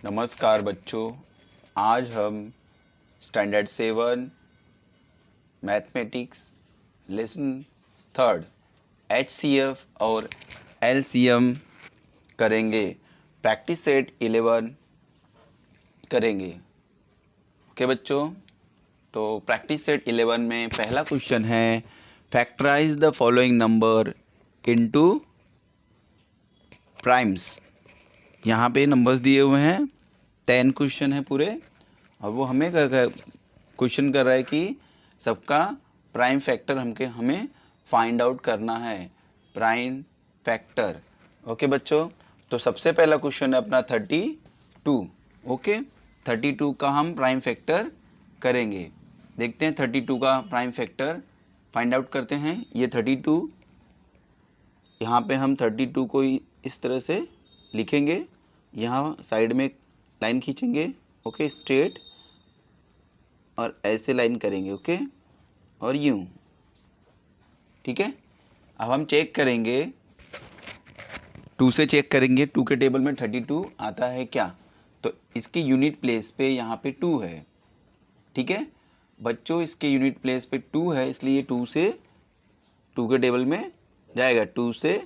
नमस्कार बच्चों। आज हम standard 7 mathematics lesson third HCF और LCM करेंगे। प्रैक्टिस सेट 11 करेंगे। ओके बच्चों, तो प्रैक्टिस सेट 11 में पहला क्वेश्चन है factorise the following number into primes. यहाँ पे नंबर्स दिए हुए हैं, 10 क्वेश्चन है पूरे, और वो हमें क्वेश्चन कर रहा है कि सबका प्राइम फैक्टर हमें फाइंड आउट करना है। Prime factor. ओके बच्चों, तो सबसे पहला क्वेश्चन है अपना 32। ओके, 32 का हम प्राइम फैक्टर करेंगे। देखते हैं 32 का प्राइम फैक्टर फाइंड आउट करते हैं। ये 32, यहाँ पे हम 32 को इस तरह से लिखेंगे, यहाँ साइड में लाइन खींचेंगे, ओके, स्ट्रेट, और ऐसे लाइन करेंगे, ओके, और यूं, ठीक है। अब हम चेक करेंगे, 2 से चेक करेंगे 2 के टेबल में 32 आता है क्या। तो इसकी यूनिट प्लेस पे यहाँ पे 2 है, ठीक है बच्चों, इसके यूनिट प्लेस पे 2 है, इसलिए 2 से 2 के टेबल में जाएगा, 2 से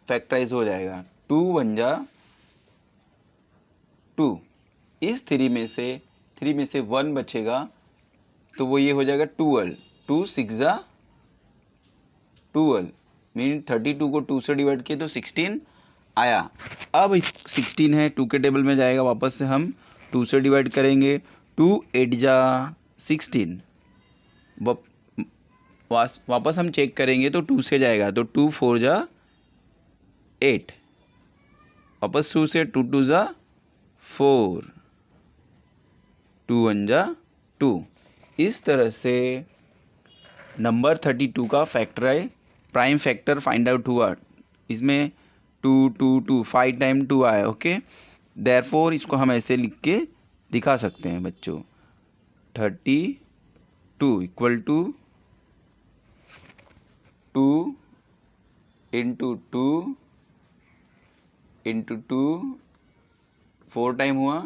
फैक्टराइज हो जाएगा। 2 1 जा 2, इस 3 में से 1 बचेगा, तो वो ये हो जाएगा 12। 2 6 जा 12, मीन 32 को 2 से डिवाइड किए तो 16 आया। अब 16 है, 2 के टेबल में जाएगा, वापस से हम 2 से डिवाइड करेंगे। 2 8 जा 16, वापस हम चेक करेंगे तो 2 से जाएगा, तो 2 4 जा 8, वापस 2 से 2 2 जा 4, 2 1 जा 2। इस तरह से नंबर 32 का फैक्टर है, प्राइम फैक्टर फाइंड आउट हुआ। इसमें 2 2 2 5 टाइम 2 आया, ओके। देयरफॉर इसको हम ऐसे लिख के दिखा सकते हैं बच्चों, 32 equal to 2 into 2 into 2, 4 time हुआ,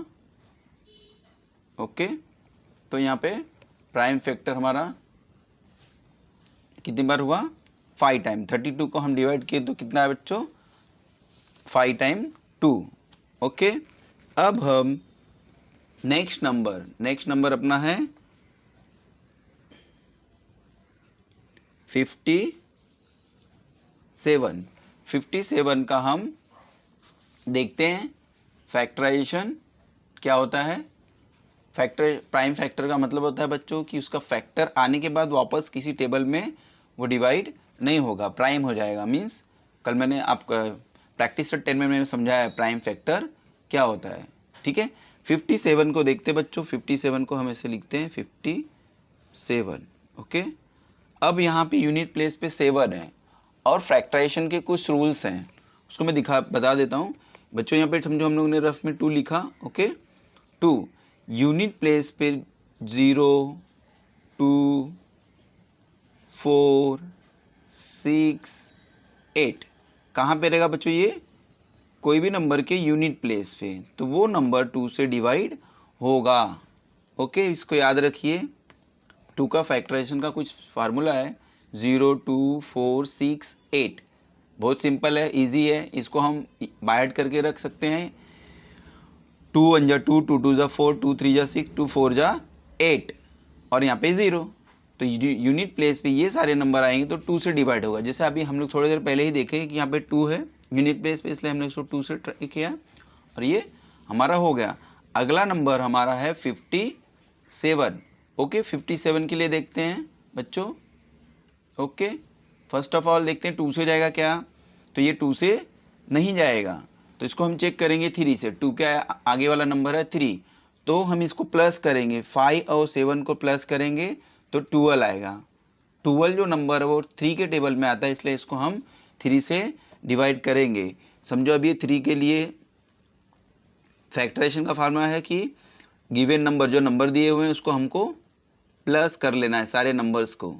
ओके। तो यहाँ पे प्राइम फैक्टर हमारा कितनी बार हुआ, 5 टाइम। 32 को हम डिवाइड किए तो कितना है बच्चों, 5 टाइम 2, ओके। अब हम नेक्स्ट नंबर अपना है 57। 57 का हम देखते हैं फैक्टराइजेशन क्या होता है। फैक्टर, प्राइम फैक्टर का मतलब होता है बच्चों कि उसका फैक्टर आने के बाद वापस किसी टेबल में वो डिवाइड नहीं होगा, प्राइम हो जाएगा। मींस कल मैंने आपका प्रैक्टिस 10 में मैंने समझाया प्राइम फैक्टर क्या होता है, ठीक है। 57 को देखते बच्चों, 57 को हम ऐसे लिखते हैं 57, ओके। अब यहाँ पे यूनिट प्लेस पे 7 है और फैक्टराइजेशन के कुछ रूल्स हैं, उसको मैं बता देता हूँ बच्चों। यहाँ पे समझो हम लोग ने रफ में 2 लिखा, ओके। 2 यूनिट प्लेस पे 0 2 4 6 8 कहाँ पे रहेगा बच्चों, ये कोई भी नंबर के यूनिट प्लेस पे, तो वो नंबर 2 से डिवाइड होगा, ओके। इसको याद रखिए, 2 का फैक्टराइजेशन का कुछ फार्मूला है, 0 2 4 6 8। बहुत सिंपल है, इजी है, इसको हम बाय हार्ट करके रख सकते हैं। 2 1 जा 2, 2 2 जा 4, 2 3 जा 6, 2 4 जा 8, और यहाँ पे 0। तो यूनिट प्लेस पे ये सारे नंबर आएंगे तो 2 से डिवाइड होगा। जैसे अभी हम लोग थोड़ी देर पहले ही देखे कि यहाँ पे 2 है यूनिट प्लेस पे, इसलिए हमने इसको 2 से ट्राई किया और ये हमारा हो गया। अगला नंबर हमारा है 57, ओके। 57 के लिए देखते हैं बच्चों, ओके। फर्स्ट ऑफ ऑल देखते हैं 2 से जाएगा क्या, तो ये 2 से नहीं जाएगा, तो इसको हम चेक करेंगे 3 से। 2 के आगे वाला नंबर है 3, तो हम इसको प्लस करेंगे, 5 और 7 को प्लस करेंगे तो 12 आएगा। 12 जो नंबर है वो 3 के टेबल में आता है, इसलिए इसको हम 3 से डिवाइड करेंगे। समझो अभी 3 के लिए फैक्टराइजेशन का फार्मूला है कि गिवन नंबर, जो नंबर दिए हुए हैं उसको हमको प्लस कर लेना है, सारे नंबर्स को,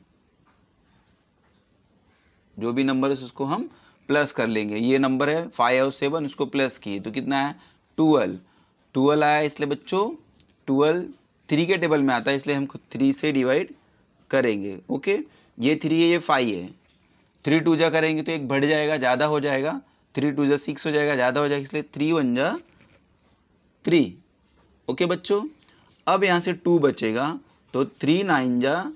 जो भी नंबर है उसको हम प्लस कर लेंगे। ये नंबर है 5 और 7, इसको प्लस किए तो कितना है 12। 12 आया, इसलिए बच्चों 12 3 के टेबल में आता है, इसलिए हम 3 से डिवाइड करेंगे। ओके, ये 3 है, ये 5 है, 3 2 जा करेंगे तो एक बढ़ जाएगा, ज़्यादा हो जाएगा, 3 2 जा 6 हो जाएगा, ज़्यादा हो जाएगा, इसलिए 3 1 जा 3। ओके बच्चों, अब यहाँ से 2 बचेगा तो 3 9 जा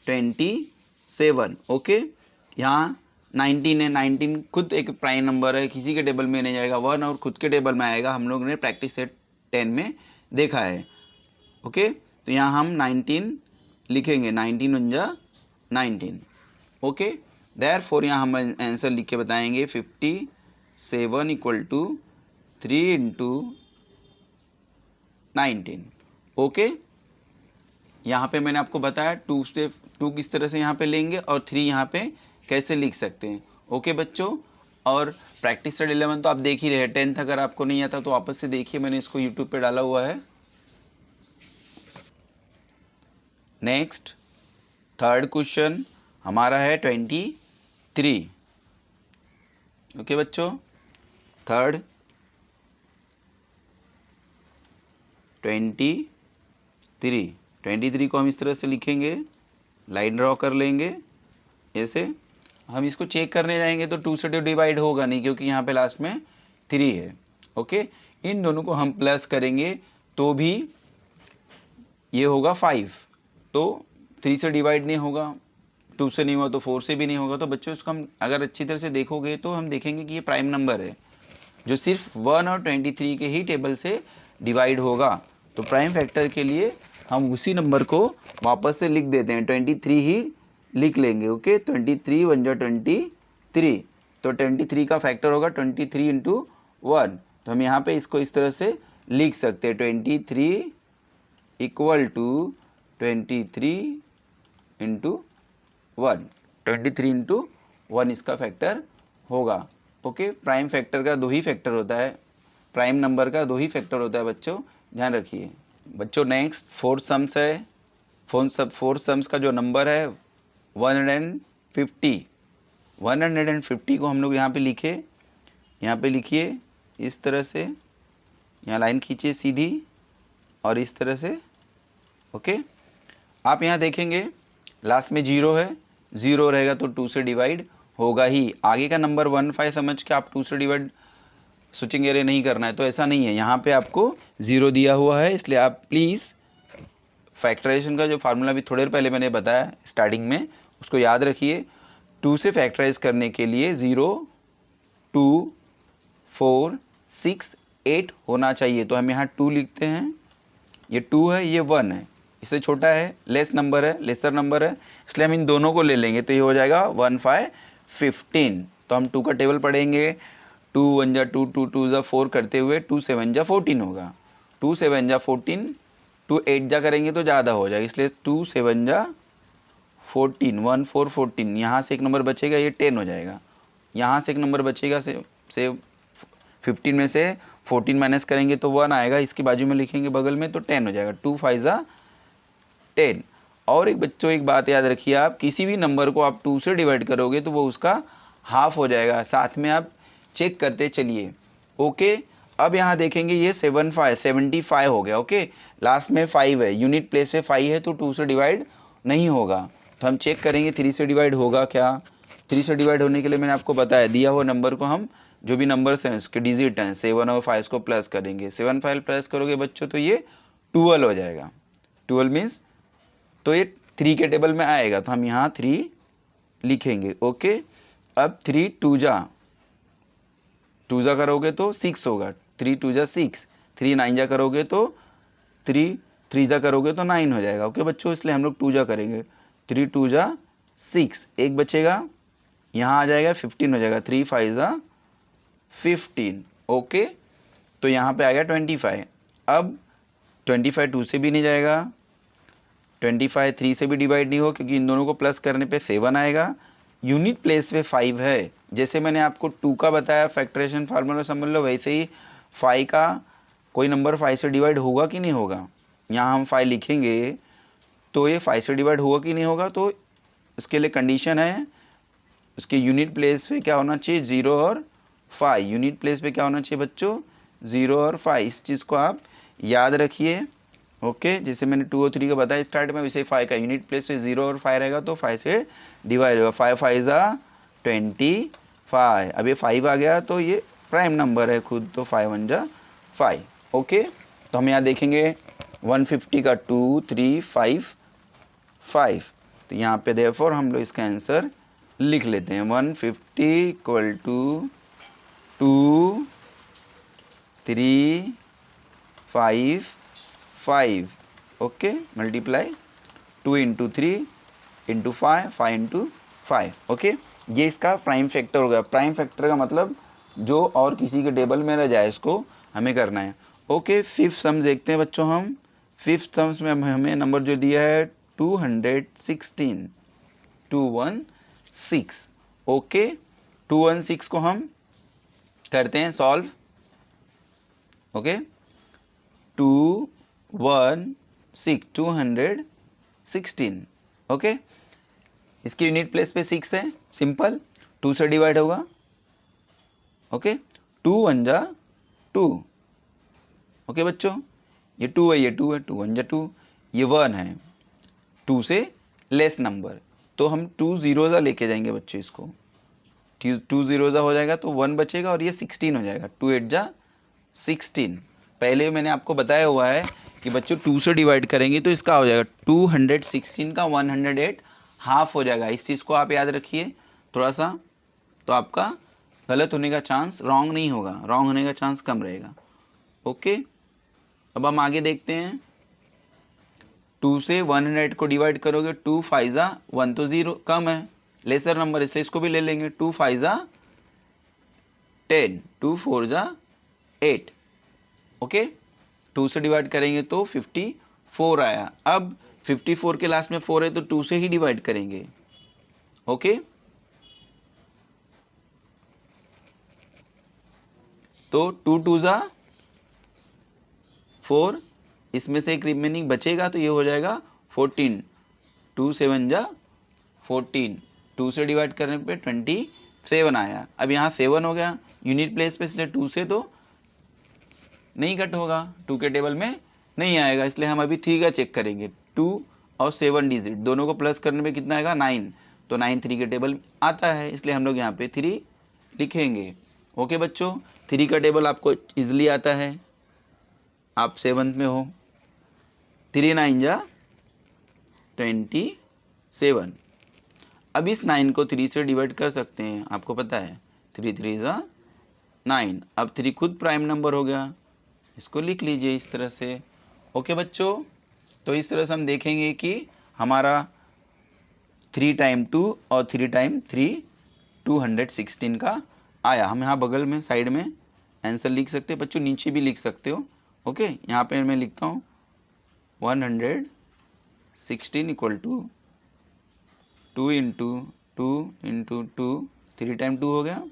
27। ओके, यहाँ 19 है, 19 खुद एक प्राइम नंबर है, किसी के टेबल में नहीं जाएगा, 1 और खुद के टेबल में आएगा, हम लोग ने प्रैक्टिस सेट 10 में देखा है। ओके, तो यहाँ हम 19 लिखेंगे, 19 1 जा 19। ओके, देयरफॉर यहाँ हम आंसर लिख के बताएंगे 57 इक्वल टू 3 इंटू 19। ओके, यहाँ पे मैंने आपको बताया 2 किस तरह से यहाँ पे लेंगे और 3 यहाँ पे कैसे लिख सकते हैं। ओके बच्चों, और प्रैक्टिस सेट 11 तो आप देख ही रहे हैं, 10th अगर आपको नहीं आता तो वापस से देखिए, मैंने इसको यूट्यूब पे डाला हुआ है। नेक्स्ट थर्ड क्वेश्चन हमारा है 23। ओके बच्चों, थर्ड 23 को हम इस तरह से लिखेंगे, लाइन ड्रॉ कर लेंगे ऐसे। हम इसको चेक करने जाएंगे तो 2 से डिवाइड होगा नहीं, क्योंकि यहाँ पे लास्ट में 3 है। ओके, इन दोनों को हम प्लस करेंगे तो भी ये होगा 5, तो 3 से डिवाइड नहीं होगा, 2 से नहीं हुआ तो 4 से भी नहीं होगा। तो बच्चों इसको हम अगर अच्छी तरह से देखोगे तो हम देखेंगे कि ये प्राइम नंबर है जो सिर्फ 1 और 23 के ही टेबल से डिवाइड होगा। तो प्राइम फैक्टर के लिए हम उसी नंबर को वापस से लिख देते हैं, 23 ही लिख लेंगे। ओके, 23 1 जा 23, तो 23 का फैक्टर होगा 23 इंटू 1। तो हम यहाँ पे इसको इस तरह से लिख सकते हैं, 23 इक्वल टू 23 इंटू 1, 23 इंटू 1 इसका फैक्टर होगा। ओके, प्राइम फैक्टर का 2 ही फैक्टर होता है, प्राइम नंबर का 2 ही फैक्टर होता है बच्चों, ध्यान रखिए। बच्चों नेक्स्ट फोर्थ सम्स है, फोर्थ सम्स का जो नंबर है 150। 150 को हम लोग यहाँ पे लिखे, यहाँ पे लिखिए इस तरह से, यहाँ लाइन खींचिए सीधी और इस तरह से। ओके, आप यहाँ देखेंगे लास्ट में 0 है, 0 रहेगा तो 2 से डिवाइड होगा ही। आगे का नंबर 15 समझ के आप 2 से डिवाइड सोचेंगे अरे नहीं करना है, तो ऐसा नहीं है, यहाँ पे आपको 0 दिया हुआ है, इसलिए आप प्लीज़ फैक्टराइजेशन का जो फार्मूला भी थोड़ी देर पहले मैंने बताया स्टार्टिंग में, उसको याद रखिए। 2 से फैक्टराइज करने के लिए 0 2 4 6 8 होना चाहिए, तो हम यहाँ 2 लिखते हैं, ये 2 है, ये 1 है, इससे छोटा है, लेसर नंबर है, इसलिए हम इन दोनों को ले लेंगे, तो ये हो जाएगा 1 5 15। तो हम 2 का टेबल पढ़ेंगे, 2 1 जा 2, 2 2 जा 4 करते हुए 2 7 जा 14 होगा, 2 7 जा 14, 2 8 जा करेंगे तो ज़्यादा हो जाएगा, इसलिए 2 7 जा 14, 1 4 14, यहाँ से एक नंबर बचेगा, ये 10 हो जाएगा, यहाँ से एक नंबर बचेगा, से 15 में से 14 माइनस करेंगे तो 1 आएगा, इसके बाजू में लिखेंगे बगल में तो 10 हो जाएगा, 2 5 जा 10। और एक बच्चों एक बात याद रखिए, आप किसी भी नंबर को आप 2 से डिवाइड करोगे तो वो उसका हाफ हो जाएगा, साथ में आप चेक करते चलिए। ओके, अब यहाँ देखेंगे ये 75 हो गया। ओके, लास्ट में 5 है, यूनिट प्लेस पे 5 है तो 2 से डिवाइड नहीं होगा, तो हम चेक करेंगे 3 से डिवाइड होगा क्या। 3 से डिवाइड होने के लिए मैंने आपको बताया, दिया हुआ नंबर को हम जो भी नंबर्स हैं उसके डिजिट हैं 7 और 5 को प्लस करेंगे, 7 5 प्लस करोगे बच्चों तो ये 12 हो जाएगा, 12 मीन्स तो ये 3 के टेबल में आएगा, तो हम यहाँ 3 लिखेंगे। ओके, अब 3 2 जा करोगे तो 6 होगा, 3 2 जा 6, 3 9 जा करोगे तो 3 जा करोगे तो 9 हो जाएगा। ओके बच्चों, इसलिए हम लोग 2 जा करेंगे, 3 2 जा 6, एक बचेगा, यहाँ आ जाएगा 15 हो जाएगा, 3 5 जा 15। ओके, तो यहाँ पे आ गया 25। अब 25 2 से भी नहीं जाएगा, 25 3 से भी डिवाइड नहीं हो, क्योंकि इन दोनों को प्लस करने पे 7 आएगा, यूनिट प्लेस पे 5 है, जैसे मैंने आपको 2 का बताया फैक्टराइजेशन फार्मूला समझ लो, वैसे ही 5 का कोई नंबर 5 से डिवाइड होगा कि नहीं होगा, यहाँ हम 5 लिखेंगे तो ये 5 से डिवाइड होगा कि नहीं होगा, तो उसके लिए कंडीशन है, उसके यूनिट प्लेस पे क्या होना चाहिए, 0 और 5, यूनिट प्लेस पे क्या होना चाहिए बच्चों, 0 और 5। इस चीज़ को आप याद रखिए। ओके, जैसे मैंने 2 और 3 का बताया स्टार्ट में, वैसे 5 का यूनिट प्लेस पे 0 और 5 रहेगा तो 5 से डिवाइड होगा। 5 5 ज़ा 25। अब ये 5 आ गया तो ये प्राइम नंबर है खुद, तो 5 1 ज़ा 5। ओके, तो हम यहाँ देखेंगे 150 का 2 3 5 5, तो यहाँ पे देयरफॉर हम लोग इसका आंसर लिख लेते हैं। 150 equal to 2 3 5 5। Okay, multiply 2 into 3 into 5 5 into 5। Okay, ये इसका प्राइम फैक्टर हो गया। प्राइम फैक्टर का मतलब जो और किसी के टेबल में रह जाए इसको हमें करना है। ओके, फिफ्थ सम देखते हैं बच्चों हम। फिफ्थ सम्स में हमें नंबर जो दिया है 216 216। ओके, 216 को हम करते हैं सॉल्व। ओके, 216 ओके, इसकी यूनिट प्लेस पे 6 है, सिंपल 2 से डिवाइड होगा। ओके, 2 1 जा 2। ओके बच्चों, ये 2 है, ये 2 है, 2 1 जा 2, ये 1 है, 2 से लेस नंबर, तो हम 2 ज़ीरोज़ा लेके जाएंगे बच्चों इसको। 2 ज़ीरोज़ा हो जाएगा तो 1 बचेगा और ये 16 हो जाएगा। 2 8 जा 16। पहले मैंने आपको बताया हुआ है कि बच्चों 2 से डिवाइड करेंगे तो इसका हो जाएगा 216 का 108 हाफ हो जाएगा। इस चीज़ को आप याद रखिए थोड़ा सा, तो आपका गलत होने का चांस, रॉन्ग नहीं होगा, रॉन्ग होने का चांस कम रहेगा। ओके, अब हम आगे देखते हैं। 2 से 108 को डिवाइड करोगे, 2 5 जा 1 तो 0 कम है, लेसर नंबर, इसलिए इसको भी ले लेंगे। 2 5 जा 10, 2 4 जा 8। ओके, 2 से डिवाइड करेंगे तो 54 आया। अब 54 के लास्ट में 4 है तो 2 से ही डिवाइड करेंगे। ओके, तो 2 2 जा 4, इसमें से एक रिमेनिंग बचेगा तो ये हो जाएगा 14। 2 7 जा 14, 2 से डिवाइड करने पे 27 आया। अब यहाँ 7 हो गया यूनिट प्लेस पे, इसलिए 2 से तो नहीं कट होगा, 2 के टेबल में नहीं आएगा, इसलिए हम अभी 3 का चेक करेंगे। 2 और 7 डिजिट दोनों को प्लस करने पे कितना आएगा 9, तो 9 3 के टेबल आता है, इसलिए हम लोग यहाँ पे 3 लिखेंगे। ओके बच्चों, 3 का टेबल आपको इजीली आता है, आप 7th में हो। 3 9 जा 27। अब इस 9 को 3 से डिवाइड कर सकते हैं, आपको पता है 3 3 जा 9। अब 3 खुद प्राइम नंबर हो गया, इसको लिख लीजिए इस तरह से। ओके बच्चों, तो इस तरह से हम देखेंगे कि हमारा 3 टाइम 2 और 3 टाइम 3 216 का आया। हम यहाँ बगल में साइड में आंसर लिख सकते हैं बच्चों, नीचे भी लिख सकते हो। ओके, यहाँ पे मैं लिखता हूँ 116 equal to 2 into 2 into 2, 3 time 2 हो गया,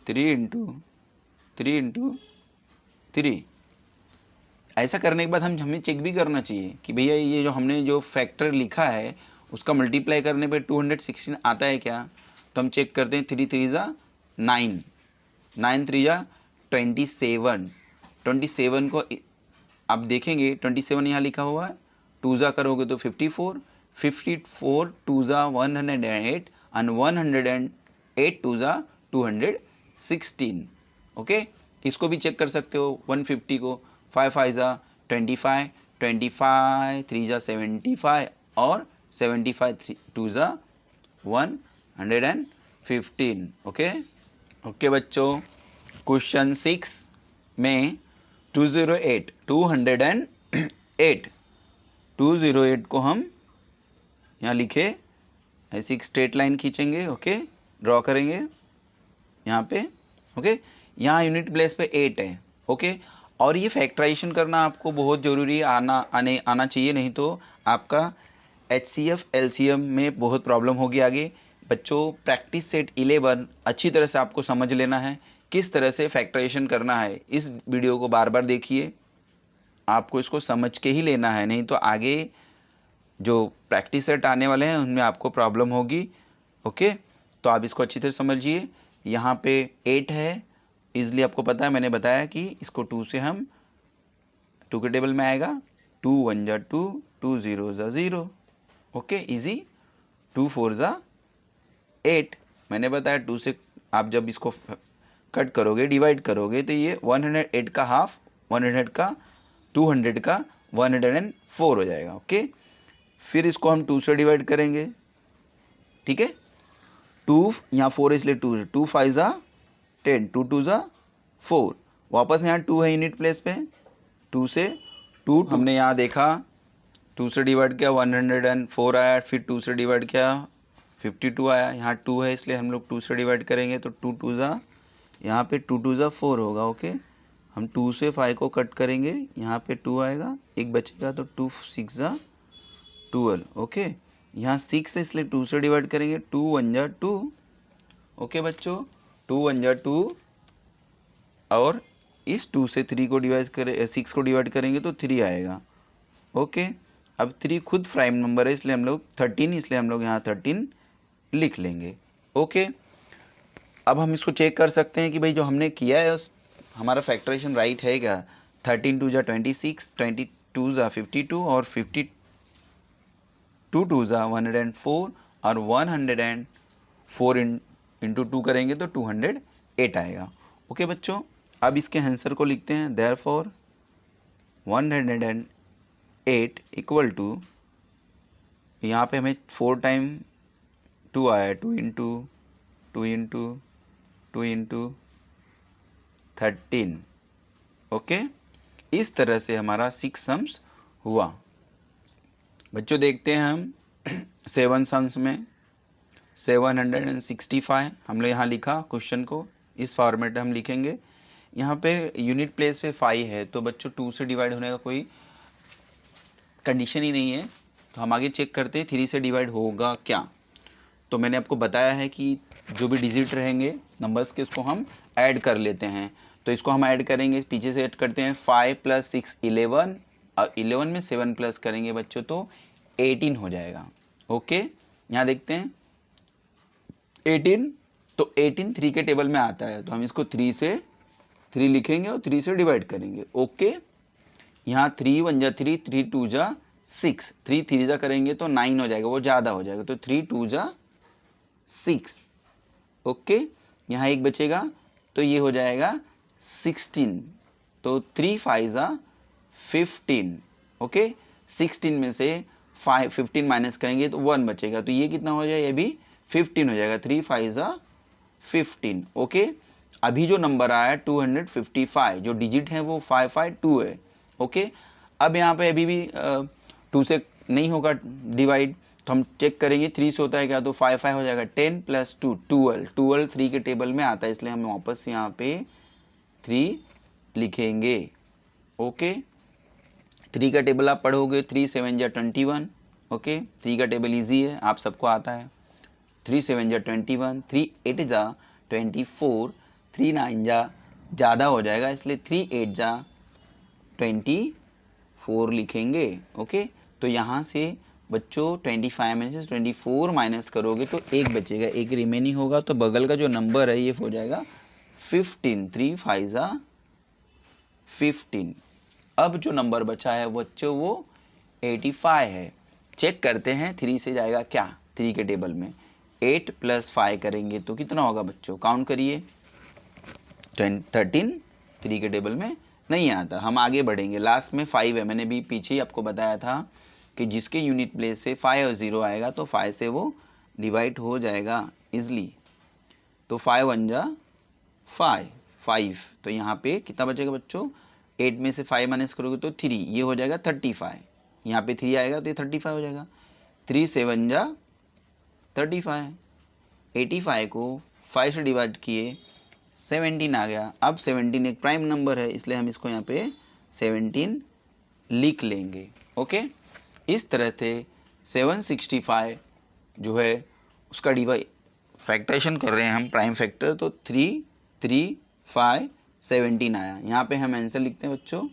3 इंटू 3 इंटू 3। ऐसा करने के बाद हमें चेक भी करना चाहिए कि भैया ये जो हमने जो फैक्टर लिखा है उसका मल्टीप्लाई करने पे 216 आता है क्या। तो हम चेक करते हैं, 3 3 जा 9, 9 3 जा 27। 27 को आप देखेंगे 27 यहाँ लिखा हुआ है, 2 जा करोगे तो 54, 54 2 जा 108 and 108 2 जा 216। ओके, इसको भी चेक कर सकते हो 150 को, 5 5 जा 25, 25 3 जा 75 और 75 2 जा 115। ओके ओके बच्चों, क्वेश्चन 6 में 208 को हम यहाँ लिखे, ऐसी एक स्ट्रेट लाइन खींचेंगे। ओके, ड्रॉ करेंगे यहाँ पे। ओके, यहाँ यूनिट प्लेस पे 8 है। ओके, और ये फैक्टराइजेशन करना आपको बहुत ज़रूरी आना चाहिए, नहीं तो आपका HCF LCM में बहुत प्रॉब्लम होगी आगे। बच्चों, प्रैक्टिस सेट 11 अच्छी तरह से आपको समझ लेना है, किस तरह से फैक्टराइजेशन करना है। इस वीडियो को बार बार देखिए, आपको इसको समझ के ही लेना है, नहीं तो आगे जो प्रैक्टिस सेट आने वाले हैं उनमें आपको प्रॉब्लम होगी। ओके, तो आप इसको अच्छी तरह समझिए। यहाँ पे 8 है, ईज़िली आपको पता है, मैंने बताया कि इसको 2 से हम टू के टेबल में आएगा, 2 1 जा 2, 2 0 जा 0, ओके इजी। 2 4 जा 8, मैंने बताया 2 से आप जब इसको कट करोगे, डिवाइड करोगे, तो ये 108 का हाफ, 100 का, 200 का 104 हो जाएगा, ओके। फिर इसको हम 2 से डिवाइड करेंगे, ठीक है। 2 यहाँ 4 इसलिए 2 5 जा 10, 2 2 जा 4, वापस यहाँ 2 है यूनिट प्लेस पे, 2 से 2 हमने यहाँ देखा 2 से डिवाइड किया 104 आया, फिर 2 से डिवाइड किया 52 आया, यहाँ 2 है इसलिए हम लोग 2 से डिवाइड करेंगे, तो 2 2 जा, यहाँ पे 2 2 जा 4 होगा, ओके। हम 2 से 5 को कट करेंगे, यहाँ पे 2 आएगा, एक बचेगा, तो 2 6 जा 12, ओके। यहाँ 6 है इसलिए 2 से डिवाइड करेंगे, 2 1 जा 2, ओके बच्चों, 2 1 जा 2, और इस 2 से 3 को डिवाइड करें, 6 को डिवाइड करेंगे तो 3 आएगा, ओके। अब 3 खुद प्राइम नंबर है इसलिए हम लोग 13, इसलिए हम लोग यहाँ 13 लिख लेंगे, ओके। अब हम इसको चेक कर सकते हैं कि भाई जो हमने किया है उस हमारा फैक्टराइजेशन राइट है क्या। 13 2 जा 26, 22 जा 52, और 52 2 जा 104, और 104 इंटू 2 करेंगे तो 208 आएगा, ओके बच्चों। अब इसके आंसर को लिखते हैं, देयरफॉर 108 इक्वल टू, यहाँ पे हमें 4 टाइम 2 आया, 2 इंटू 2 इंटू 2 इंटू 13, ओके। इस तरह से हमारा 6 सम्स हुआ। बच्चों देखते हैं हम 7 सम्स में 765 हम लोग यहाँ लिखा क्वेश्चन को, इस फॉर्मेट में हम लिखेंगे। यहाँ पे यूनिट प्लेस पे 5 है, तो बच्चों 2 से डिवाइड होने का कोई कंडीशन ही नहीं है, तो हम आगे चेक करते हैं 3 से डिवाइड होगा क्या। तो मैंने आपको बताया है कि जो भी डिजिट रहेंगे नंबर्स के, उसको हम ऐड कर लेते हैं। तो इसको हम ऐड करेंगे, पीछे से ऐड करते हैं, 5 + 6 11, और 11 में 7 प्लस करेंगे बच्चों तो 18 हो जाएगा, ओके। यहाँ देखते हैं 18, तो 18 3 के टेबल में आता है, तो हम इसको 3 से 3 लिखेंगे और 3 से डिवाइड करेंगे, ओके। यहाँ 3 1 जा 3, 3 2 जा 6, 3 3 जा करेंगे तो 9 हो जाएगा, वो ज़्यादा हो जाएगा, तो 3 2 जा 6, ओके। यहाँ एक बचेगा तो ये हो जाएगा 16, तो 3 5 जा 15, ओके। 16 में से 15 माइनस करेंगे तो 1 बचेगा, तो ये कितना हो जाएगा, ये भी 15 हो जाएगा, 3 5 जा 15, ओके। अभी जो नंबर आया 255, जो डिजिट है वो 552 है, ओके। अब यहाँ पे अभी भी 2 से नहीं होगा डिवाइड, तो हम चेक करेंगे 3 से होता है क्या, तो 5 5 हो जाएगा, 10 + 2 12, 12 3 के टेबल में आता है, इसलिए हम वापस यहाँ पे 3 लिखेंगे, ओके। 3 का टेबल आप पढ़ोगे, 3 7 जा 21, ओके। 3 का टेबल इजी है, आप सबको आता है। 3 7 जा 21, 3 8 जा 24, 3 9 जा ज़्यादा हो जाएगा, इसलिए 3 8 जा 24 लिखेंगे, ओके। तो यहाँ से बच्चों 25 में से 24 माइनस करोगे तो एक बचेगा, एक रिमेनिंग होगा, तो बगल का जो नंबर है ये हो जाएगा 15, 3 5 जा 15। अब जो नंबर बचा है बच्चों वो 85 है। चेक करते हैं 3 से जाएगा क्या, 3 के टेबल में 8 + 5 करेंगे तो कितना होगा बच्चों, काउंट करिए, 13 3 के टेबल में नहीं आता, हम आगे बढ़ेंगे। लास्ट में 5 है, मैंने भी पीछे ही आपको बताया था कि जिसके यूनिट प्लेस से 5 और 0 आएगा तो 5 से वो डिवाइड हो जाएगा इजली, तो 5 1 जा 5, तो यहाँ पे कितना बचेगा बच्चों, 8 में से 5 माइनस करोगे तो 3, ये हो जाएगा 35, यहाँ पे 3 आएगा तो ये 35 हो जाएगा, 3 7 जा 35, 85 को 5 से डिवाइड किए 17 आ गया। अब 17 एक प्राइम नंबर है, इसलिए हम इसको यहाँ पे 17 लिख लेंगे, ओके। इस तरह से 765 जो है उसका डिवाइड फैक्टराइजेशन कर रहे हैं हम, प्राइम फैक्टर, तो 3 3 5 17 आया। यहाँ पे हम आंसर लिखते हैं बच्चों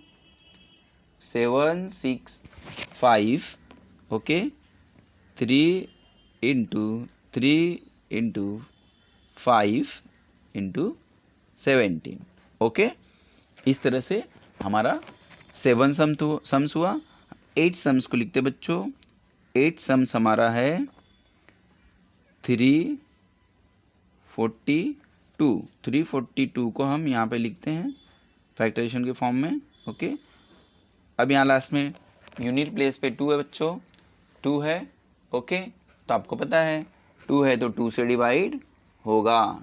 765, ओके, 3 × 3 × 5 × 17, ओके। इस तरह से हमारा 7 सम्स हुआ, 8 सम्स को लिखते बच्चों। 8 सम्स हमारा है 342। 342 को हम यहाँ पे लिखते हैं फैक्टराइजेशन के फॉर्म में। ओके, अब यहाँ लास्ट में यूनिट प्लेस पे 2 है बच्चों, 2 है। ओके, तो आपको पता है 2 है तो 2 से डिवाइड होगा।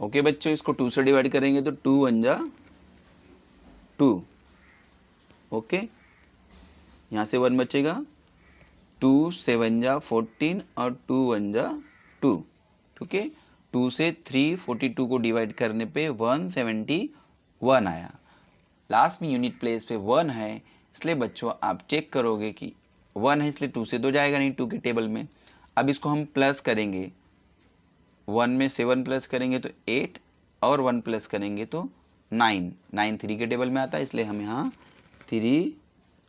ओके बच्चों, इसको 2 से डिवाइड करेंगे तो 2 1 जा 2। ओके, यहाँ से 1 बचेगा, 2 7 जा 14 और 2 1 जा 2। ठीक है, 2 से 342 को डिवाइड करने पे 171 आया। लास्ट में यूनिट प्लेस पे 1 है, इसलिए बच्चों आप चेक करोगे कि 1 है, इसलिए 2 से तो जाएगा नहीं 2 के टेबल में। अब इसको हम प्लस करेंगे, 1 में 7 प्लस करेंगे तो 8 और 1 प्लस करेंगे तो 9। 9 3 के टेबल में आता है, इसलिए हम यहाँ 3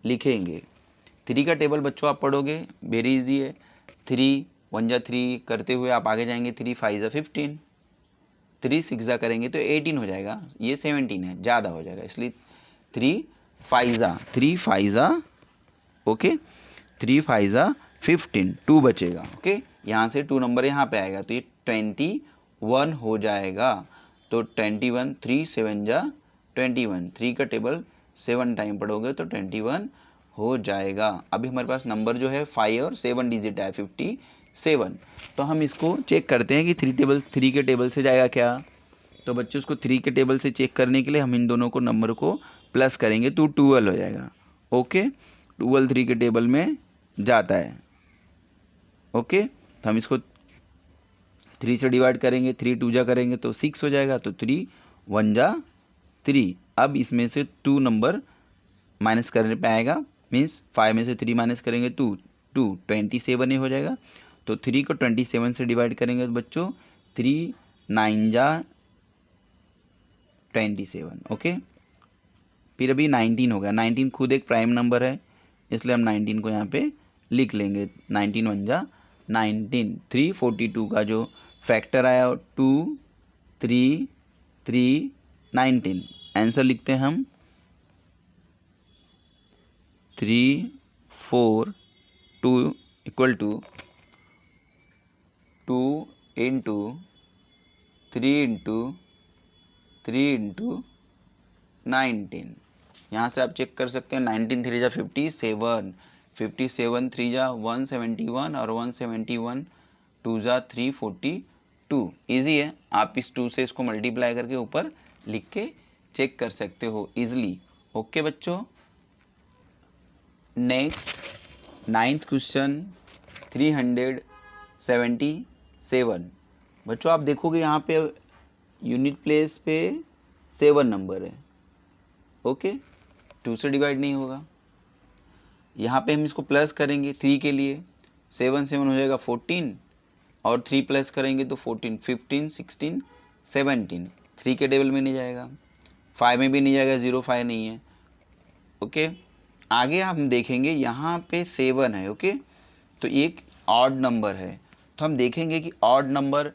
लिखेंगे। 3 का टेबल बच्चों आप पढ़ोगे, वेरी इजी है। 3 1 जा 3 करते हुए आप आगे जाएंगे, 3 5 जा 15, 3 6 जा करेंगे तो 18 हो जाएगा। ये 17 है, ज़्यादा हो जाएगा, इसलिए 3 5 जा ओके, 3 5 जा 15, 2 बचेगा। ओके, यहाँ से 2 नंबर यहाँ पे आएगा तो ये 21 हो जाएगा। तो 21, 3 7 जा 21, 3 का टेबल 7 टाइम पढ़ोगे तो 21 हो जाएगा। अभी हमारे पास नंबर जो है 5 और 7 डिजिट है 57। तो हम इसको चेक करते हैं कि 3 के टेबल से जाएगा क्या। तो बच्चों उसको 3 के टेबल से चेक करने के लिए हम इन दोनों को नंबर को प्लस करेंगे तो 12 हो जाएगा। ओके, 12 3 के टेबल में जाता है। ओके, तो हम इसको 3 से डिवाइड करेंगे, 3 2 जा करेंगे तो 6 हो जाएगा, तो 3 1 जा 3। अब इसमें से 2 नंबर माइनस करने पे आएगा, मीन्स 5 में से 3 माइनस करेंगे 2 27 ही हो जाएगा। तो 3 को 27 से डिवाइड करेंगे तो बच्चों 3 9 जा 27। ओके, फिर अभी 19 हो गया। 19 खुद एक प्राइम नंबर है, इसलिए हम 19 को यहाँ पे लिख लेंगे। 19 1 जा 19। 342 का जो फैक्टर आया 2 3 3 19। आंसर लिखते हैं हम 3 4 2 equal to 2 into 3 into 3 into 19। यहाँ से आप चेक कर सकते हैं, 19 3 जा 57, 57 3 जा 171 और 171 2 जा 342। ईजी है, आप इस 2 से इसको मल्टीप्लाई करके ऊपर लिख के चेक कर सकते हो ईजिली। ओके बच्चों, नेक्स्ट 9th क्वेश्चन 377। बच्चों आप देखोगे यहाँ पे यूनिट प्लेस पे 7 नंबर है। ओके, 2 से डिवाइड नहीं होगा। यहाँ पे हम इसको प्लस करेंगे 3 के लिए, 7 7 हो जाएगा 14 और 3 प्लस करेंगे तो 14 15 16 17। 3 के टेबल में नहीं जाएगा, 5 में भी नहीं जाएगा, 0 5 नहीं है। ओके, आगे हम देखेंगे यहाँ पे 7 है। ओके, तो एक ऑड नंबर है, तो हम देखेंगे कि ऑड नंबर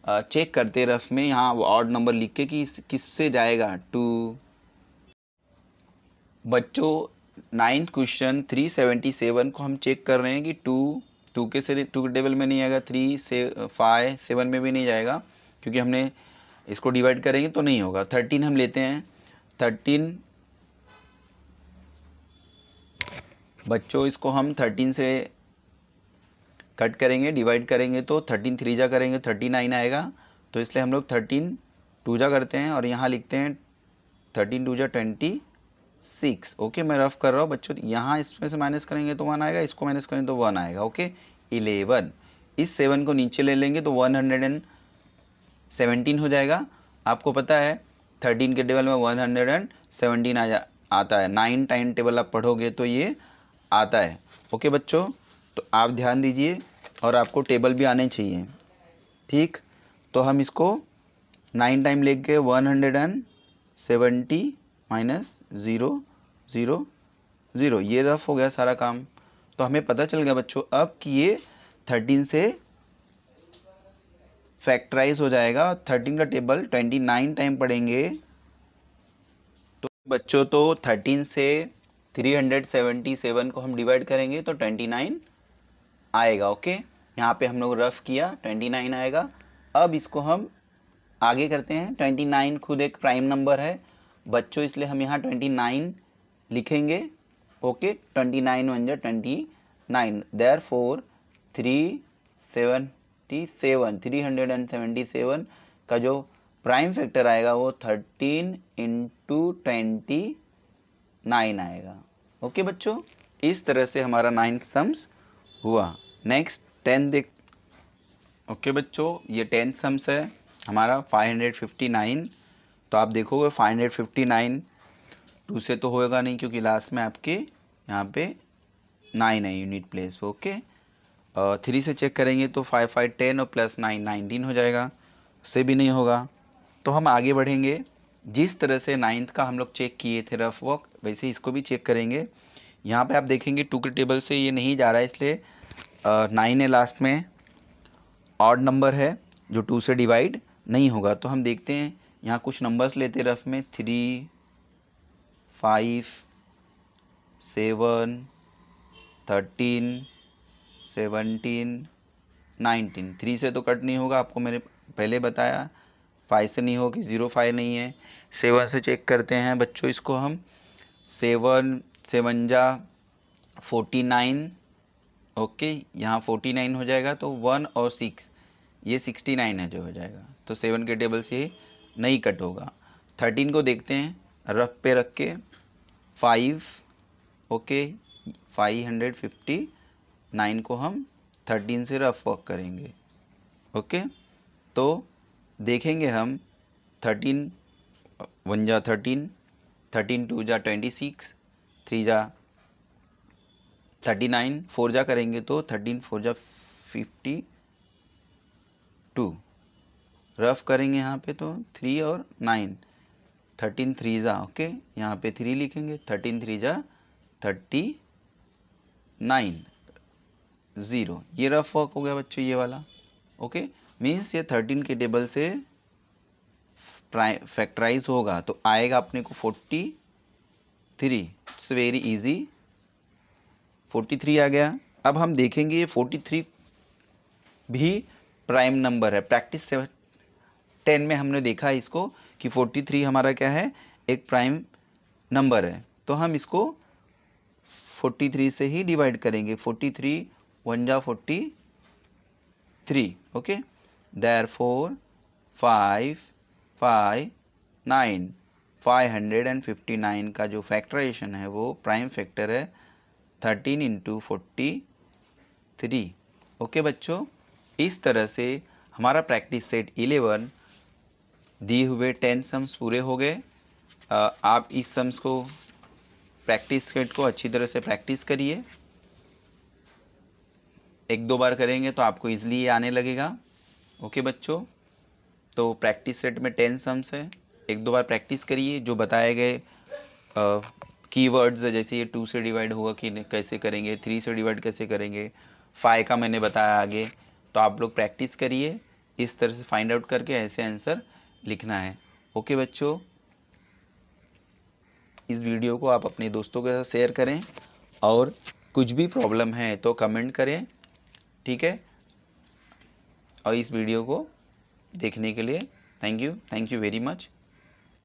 चेक करते रफ में, यहाँ ऑड नंबर लिख के कि किस से जाएगा 2। बच्चों 9th क्वेश्चन 377 को हम चेक कर रहे हैं कि 2 के से 2 के टेबल में नहीं आएगा, 3 से 5 7 में भी नहीं जाएगा, क्योंकि हमने इसको डिवाइड करेंगे तो नहीं होगा। 13 हम लेते हैं, 13 बच्चों इसको हम 13 से कट करेंगे, डिवाइड करेंगे तो 13 3 जा करेंगे 39 आएगा, तो इसलिए हम लोग 13 2 जा करते हैं और यहाँ लिखते हैं 13 2 जा 26। ओके, मैं रफ कर रहा हूँ बच्चों, यहाँ इसमें से माइनस करेंगे तो 1 आएगा, इसको माइनस करेंगे तो 1 आएगा। ओके, 11। इस 7 को नीचे ले लेंगे तो 117 हो जाएगा। आपको पता है 13 के टेबल में 117 आता है, 9 टाइम टेबल आप पढ़ोगे तो ये आता है। ओके बच्चों, तो आप ध्यान दीजिए और आपको टेबल भी आने चाहिए। ठीक, तो हम इसको 9 टाइम लेके 170 माइनस 0 0 0, ये रफ हो गया सारा काम। तो हमें पता चल गया बच्चों अब कि ये 13 से फैक्टराइज हो जाएगा। 13 का टेबल 29 टाइम पढ़ेंगे बच्चों तो 13 से 377 को हम डिवाइड करेंगे तो 29 आएगा। ओके, यहाँ पे हम लोग रफ किया 29 आएगा। अब इसको हम आगे करते हैं। 29 खुद एक प्राइम नंबर है बच्चों, इसलिए हम यहाँ 29 लिखेंगे। ओके, 29 वन जा 29, देयरफॉर 377 का जो प्राइम फैक्टर आएगा वो 13 इंटू 29 आएगा। ओके बच्चों, इस तरह से हमारा 9th सम्स हुआ। नेक्स्ट 10 देख। ओके बच्चों, ये 10th सम्स है हमारा 559। तो आप देखोगे 559 2 से तो होएगा नहीं, क्योंकि लास्ट में आपके यहाँ पे 9 है यूनिट प्लेस पे। ओके, 3 से चेक करेंगे तो 5 5 10 और प्लस 9 19 हो जाएगा, उससे भी नहीं होगा। तो हम आगे बढ़ेंगे। जिस तरह से 9th का हम लोग चेक किए थे रफ वर्क, वैसे इसको भी चेक करेंगे। यहाँ पे आप देखेंगे 2 के टेबल से ये नहीं जा रहा है, इसलिए 9 है लास्ट में, ऑड नंबर है जो 2 से डिवाइड नहीं होगा। तो हम देखते हैं, यहाँ कुछ नंबर्स लेते रफ में, 3 5 7 13 17 19। 3 से तो कट नहीं होगा, आपको मैंने पहले बताया। 5 से नहीं होगी, 0 5 नहीं है। 7 से चेक करते हैं बच्चों इसको हम, 7 7 जा 49। ओके, यहाँ 49 हो जाएगा, तो 1 और 6 ये 69 है जो हो जाएगा। तो 7 के टेबल से नहीं कट होगा। 13 को देखते हैं रफ पे रख के, 5। ओके, 559 को हम 13 से रफ वर्क करेंगे। ओके, तो देखेंगे हम 13 1 जा 13, 13 2 जा 26, 3 जा 39, 4 जा करेंगे तो 13 4 जा 52। रफ करेंगे यहाँ पे तो 3 और 9, 13 3 जा। ओके, यहाँ पे 3 लिखेंगे, 13 3 जा 39, 0। ये रफ वर्क हो गया बच्चों ये वाला। ओके, मीन्स ये 13 के टेबल से फैक्टराइज होगा तो आएगा अपने को 43। इट्स वेरी इजी, 43 आ गया। अब हम देखेंगे ये 43 भी प्राइम नंबर है। प्रैक्टिस 10 में हमने देखा इसको कि 43 हमारा क्या है, एक प्राइम नंबर है। तो हम इसको 43 से ही डिवाइड करेंगे। 43 1 जा 43। ओके, देयरफॉर 5 5 9 559 का जो फैक्टराइजेशन है वो प्राइम फैक्टर है 13 इंटू 43। ओके बच्चों, इस तरह से हमारा प्रैक्टिस सेट 11 दिए हुए 10 सम्स पूरे हो गए। आप इस सम्स को प्रैक्टिस सेट को अच्छी तरह से प्रैक्टिस करिए। 1-2 बार करेंगे तो आपको ईजिली आने लगेगा। ओके बच्चों, तो प्रैक्टिस सेट में 10 सम्स है, 1-2 बार प्रैक्टिस करिए। जो बताए गए कीवर्ड्स है, जैसे ये 2 से डिवाइड होगा कि कैसे करेंगे, 3 से डिवाइड कैसे करेंगे, 5 का मैंने बताया आगे। तो आप लोग प्रैक्टिस करिए, इस तरह से फाइंड आउट करके ऐसे आंसर लिखना है। ओके बच्चों, इस वीडियो को आप अपने दोस्तों के साथ शेयर करें, और कुछ भी प्रॉब्लम है तो कमेंट करें, ठीक है। और इस वीडियो को देखने के लिए थैंक यू वेरी मच।